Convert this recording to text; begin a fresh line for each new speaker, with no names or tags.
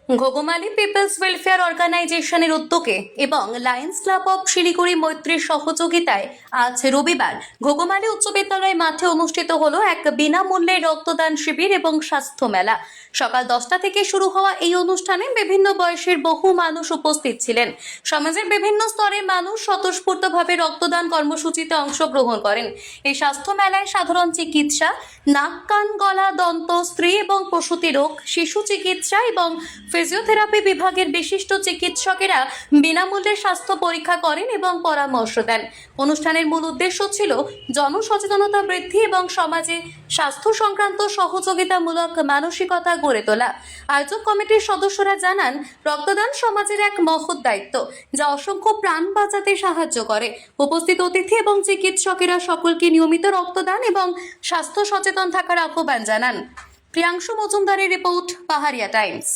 ঘোগমালি people's welfare অর্গানাইজেশনের উদ্যোগে এবং লায়ন্স ক্লাব অফ শিলিগুড়ি মৈত্রীর সহযোগিতায় আজ রবিবার ঘোগমালি উচ্চ বিদ্যালয় মাঠে অনুষ্ঠিত হলো এক বিনামূল্যে রক্তদান শিবির এবং স্বাস্থ্য মেলা। সকাল 10টা থেকে শুরু হওয়া এই অনুষ্ঠানে বিভিন্ন বয়সের বহু মানুষ উপস্থিত ছিলেন। সমাজের বিভিন্ন স্তরের মানুষ স্বতঃস্ফূর্তভাবে রক্তদান কর্মসূচিতে অংশগ্রহণ করেন। এই স্বাস্থ্য মেলায় সাধারণ চিকিৎসা, নাক কান গলা দন্ত স্ত্রী এবং প্রসূতি রোগ, শিশু চিকিৎসা এবং ফিজিওথেরাপি বিভাগের বিশিষ্ট চিকিৎসকেরা বিনামূল্যে স্বাস্থ্য পরীক্ষা করেন এবং পরামর্শ দেন। অনুষ্ঠানের মূল উদ্দেশ্য ছিল জনসচেতনতা বৃদ্ধি এবং সমাজে স্বাস্থ্য সংক্রান্ত সহযোগিতামূলক মানসিকতা গড়ে তোলা। আয়োজক কমিটির সদস্যরা জানান, রক্তদান সমাজের এক মহৎ দায়িত্ব যা অসংখ্য প্রাণ বাঁচাতে সাহায্য করে। উপস্থিত অতিথি এবং চিকিৎসকেরা সকলকে নিয়মিত রক্তদান এবং স্বাস্থ্য সচেতন থাকার আহ্বান জানান। প্রিয়াংশু মজুমদারের রিপোর্ট, পাহাড়িয়া টাইমস।